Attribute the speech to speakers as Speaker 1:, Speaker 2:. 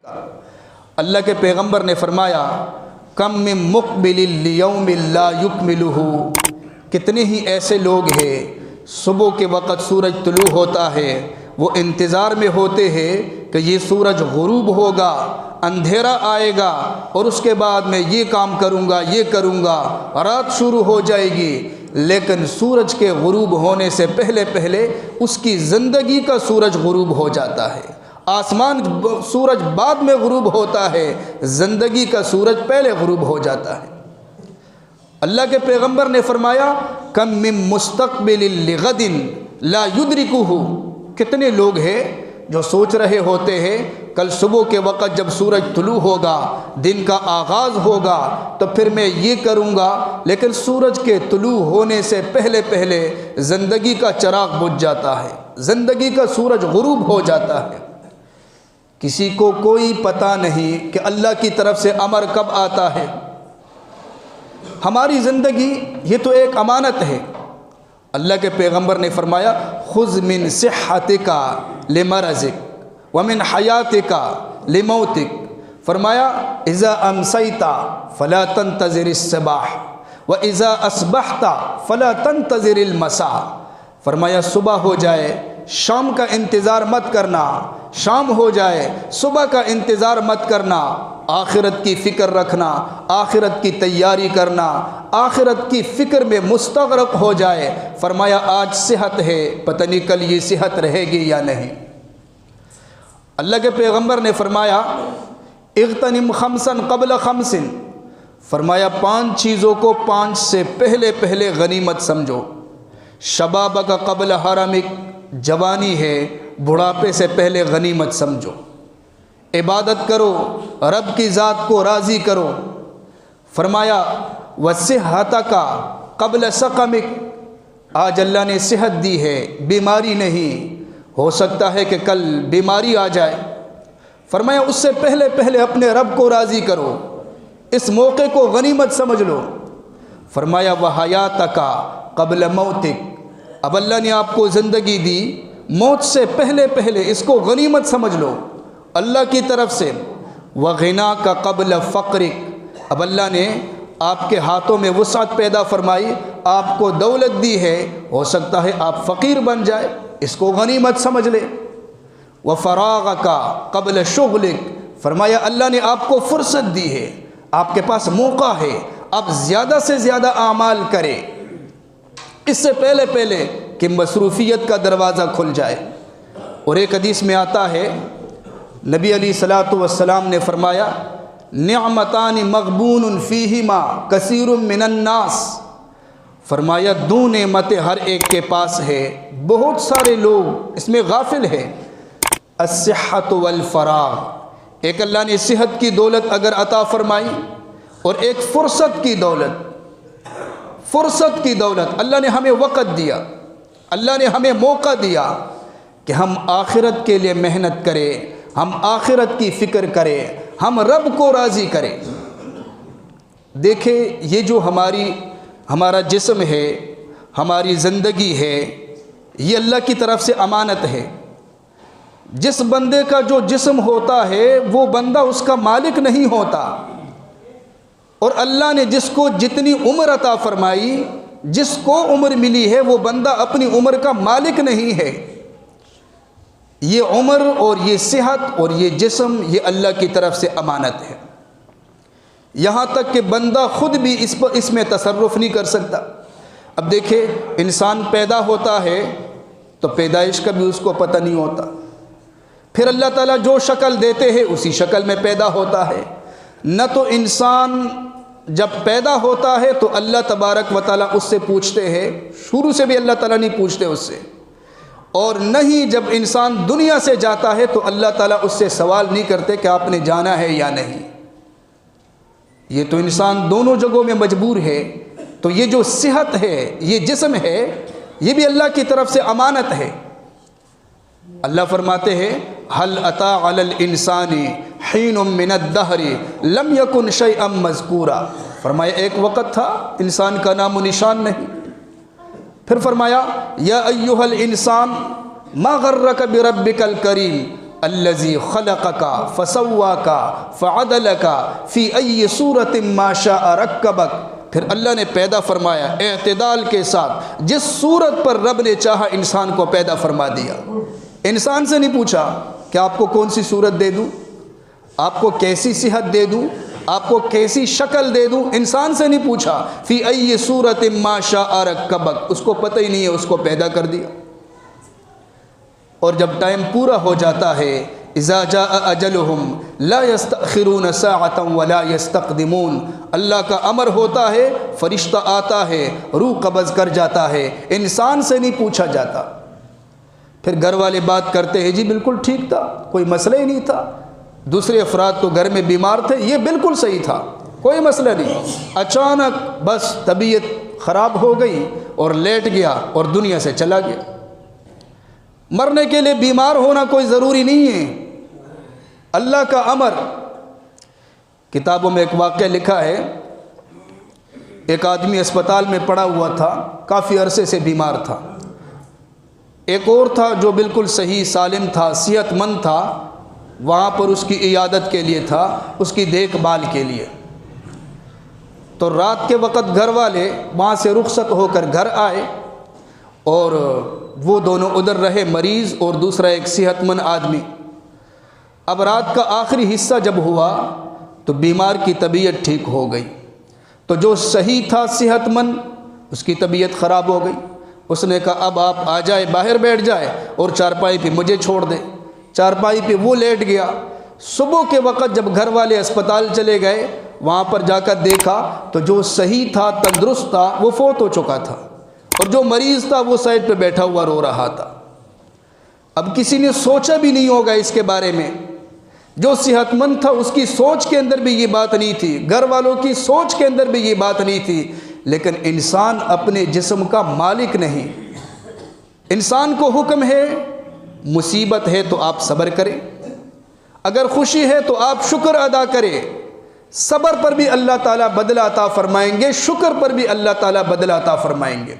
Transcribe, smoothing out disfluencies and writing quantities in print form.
Speaker 1: اللہ کے پیغمبر نے فرمایا کم من مقبل لیوم لا یکملہ، کتنے ہی ایسے لوگ ہیں صبح کے وقت سورج طلوع ہوتا ہے، وہ انتظار میں ہوتے ہیں کہ یہ سورج غروب ہوگا، اندھیرا آئے گا اور اس کے بعد میں یہ کام کروں گا، یہ کروں گا، رات شروع ہو جائے گی، لیکن سورج کے غروب ہونے سے پہلے پہلے اس کی زندگی کا سورج غروب ہو جاتا ہے۔ آسمان سورج بعد میں غروب ہوتا ہے، زندگی کا سورج پہلے غروب ہو جاتا ہے۔ اللہ کے پیغمبر نے فرمایا کم من مستقبل لغد لا یدرکہ، کتنے لوگ ہیں جو سوچ رہے ہوتے ہیں کل صبح کے وقت جب سورج طلوع ہوگا، دن کا آغاز ہوگا تو پھر میں یہ کروں گا، لیکن سورج کے طلوع ہونے سے پہلے پہلے زندگی کا چراغ بجھ جاتا ہے، زندگی کا سورج غروب ہو جاتا ہے۔ کسی کو کوئی پتہ نہیں کہ اللہ کی طرف سے امر کب آتا ہے۔ ہماری زندگی یہ تو ایک امانت ہے۔ اللہ کے پیغمبر نے فرمایا خذ من صحتک لمرضک ومن حیاتک لموتک، فرمایا اذا امسیت فلا تنتظر الصباح واذا اصبحت فلا تنتظر المساء، فرمایا صبح ہو جائے شام کا انتظار مت کرنا، شام ہو جائے صبح کا انتظار مت کرنا، آخرت کی فکر رکھنا، آخرت کی تیاری کرنا، آخرت کی فکر میں مستغرق ہو جائے۔ فرمایا آج صحت ہے، پتہ نہیں کل یہ صحت رہے گی یا نہیں۔ اللہ کے پیغمبر نے فرمایا اغتنم خمسا قبل خمس، فرمایا 5 چیزوں کو 5 سے پہلے پہلے غنیمت سمجھو۔ شبابک قبل حرمک، جوانی ہے بڑھاپے سے پہلے غنیمت سمجھو۔ عبادت کرو، رب کی ذات کو راضی کرو۔ فرمایا وصحتک قبل سقمک، آج اللہ نے صحت دی ہے، بیماری نہیں، ہو سکتا ہے کہ کل بیماری آ جائے، فرمایا اس سے پہلے پہلے اپنے رب کو راضی کرو، اس موقع کو غنیمت سمجھ لو۔ فرمایا وحیاتک قبل موتک، اب اللہ نے آپ کو زندگی دی، موت سے پہلے پہلے اس کو غنیمت سمجھ لو اللہ کی طرف سے۔ وغناک قبل فقرک، اب اللہ نے آپ کے ہاتھوں میں وسعت پیدا فرمائی، آپ کو دولت دی ہے، ہو سکتا ہے آپ فقیر بن جائے، اس کو غنیمت سمجھ لے۔ وفراغک قبل شغلک، فرمایا اللہ نے آپ کو فرصت دی ہے، آپ کے پاس موقع ہے، آپ زیادہ سے زیادہ اعمال کریں اس سے پہلے پہلے کہ مصروفیت کا دروازہ کھل جائے۔ اور ایک حدیث میں آتا ہے نبی علیہ الصلوۃ والسلام نے فرمایا نعمتان مغبون فیہما کثیر من الناس، فرمایا 2 نعمتیں ہر ایک کے پاس ہے، بہت سارے لوگ اس میں غافل ہیں۔ الصحت والفراغ، ایک اللہ نے صحت کی دولت اگر عطا فرمائی، اور ایک فرصت کی دولت، فرصت کی دولت، اللہ نے ہمیں وقت دیا، اللہ نے ہمیں موقع دیا کہ ہم آخرت کے لیے محنت کریں، ہم آخرت کی فکر کریں، ہم رب کو راضی کریں۔ دیکھیں یہ جو ہمارا جسم ہے، ہماری زندگی ہے، یہ اللہ کی طرف سے امانت ہے۔ جس بندے کا جو جسم ہوتا ہے وہ بندہ اس کا مالک نہیں ہوتا، اور اللہ نے جس کو جتنی عمر عطا فرمائی، جس کو عمر ملی ہے، وہ بندہ اپنی عمر کا مالک نہیں ہے۔ یہ عمر اور یہ صحت اور یہ جسم یہ اللہ کی طرف سے امانت ہے، یہاں تک کہ بندہ خود بھی اس میں تصرف نہیں کر سکتا۔ اب دیکھیں انسان پیدا ہوتا ہے تو پیدائش کا بھی اس کو پتہ نہیں ہوتا، پھر اللہ تعالیٰ جو شکل دیتے ہیں اسی شکل میں پیدا ہوتا ہے۔ نہ تو انسان جب پیدا ہوتا ہے تو اللہ تبارک و تعالیٰ اس سے پوچھتے ہیں، شروع سے بھی اللہ تعالیٰ نہیں پوچھتے اس سے، اور نہ ہی جب انسان دنیا سے جاتا ہے تو اللہ تعالیٰ اس سے سوال نہیں کرتے کہ آپ نے جانا ہے یا نہیں۔ یہ تو انسان دونوں جگہوں میں مجبور ہے۔ تو یہ جو صحت ہے، یہ جسم ہے، یہ بھی اللہ کی طرف سے امانت ہے۔ اللہ فرماتے ہیں هل اتى على الانسان حين من الدهر لم يكن شيئا مذكورا، فرمایا ایک وقت تھا انسان کا نام و نشان نہیں۔ پھر فرمایا یا ایھا الانسان ما غرک بربک الکریم، الذی خلقک فسواک فعدلک فی ای صورت ما شاء رکبک، پھر اللہ نے پیدا فرمایا اعتدال کے ساتھ، جس صورت پر رب نے چاہا انسان کو پیدا فرما دیا۔ انسان سے نہیں پوچھا کہ آپ کو کون سی صورت دے دوں، آپ کو کیسی صحت دے دوں، آپ کو کیسی شکل دے دوں، انسان سے نہیں پوچھا۔ فی ای صورت ما شاء رکبک، اس کو پتہ ہی نہیں ہے، اس کو پیدا کر دیا۔ اور جب ٹائم پورا ہو جاتا ہے، اذا جاء اجلہم لا یستأخرون ساعۃ ولا یستقدمون، اللہ کا امر ہوتا ہے، فرشتہ آتا ہے، روح قبض کر جاتا ہے، انسان سے نہیں پوچھا جاتا۔ پھر گھر والے بات کرتے ہیں جی بالکل ٹھیک تھا، کوئی مسئلہ ہی نہیں تھا، دوسرے افراد تو گھر میں بیمار تھے، یہ بالکل صحیح تھا، کوئی مسئلہ نہیں، اچانک بس طبیعت خراب ہو گئی اور لیٹ گیا اور دنیا سے چلا گیا۔ مرنے کے لیے بیمار ہونا کوئی ضروری نہیں ہے، اللہ کا امر۔ کتابوں میں ایک واقعہ لکھا ہے، ایک آدمی اسپتال میں پڑا ہوا تھا، کافی عرصے سے بیمار تھا، ایک اور تھا جو بالکل صحیح سالم تھا، صحت مند تھا، وہاں پر اس کی عیادت کے لیے تھا، اس کی دیکھ بھال کے لیے۔ تو رات کے وقت گھر والے وہاں سے رخصت ہو کر گھر آئے اور وہ دونوں ادھر رہے، مریض اور دوسرا ایک صحت مند آدمی۔ اب رات کا آخری حصہ جب ہوا تو بیمار کی طبیعت ٹھیک ہو گئی، تو جو صحیح تھا صحت مند اس کی طبیعت خراب ہو گئی۔ اس نے کہا اب آپ آ جائے، باہر بیٹھ جائے اور چارپائی پہ مجھے چھوڑ دے۔ چارپائی پہ وہ لیٹ گیا۔ صبح کے وقت جب گھر والے اسپتال چلے گئے، وہاں پر جا کر دیکھا تو جو صحیح تھا، تندرست تھا، وہ فوت ہو چکا تھا، اور جو مریض تھا وہ سائڈ پہ بیٹھا ہوا رو رہا تھا۔ اب کسی نے سوچا بھی نہیں ہوگا اس کے بارے میں، جو صحت مند تھا اس کی سوچ کے اندر بھی یہ بات نہیں تھی، گھر والوں کی سوچ کے اندر بھی یہ بات نہیں تھی، لیکن انسان اپنے جسم کا مالک نہیں۔ انسان کو حکم ہے، مصیبت ہے تو آپ صبر کریں، اگر خوشی ہے تو آپ شکر ادا کریں۔ صبر پر بھی اللہ تعالیٰ بدلہ عطا فرمائیں گے، شکر پر بھی اللہ تعالیٰ بدلہ عطا فرمائیں گے۔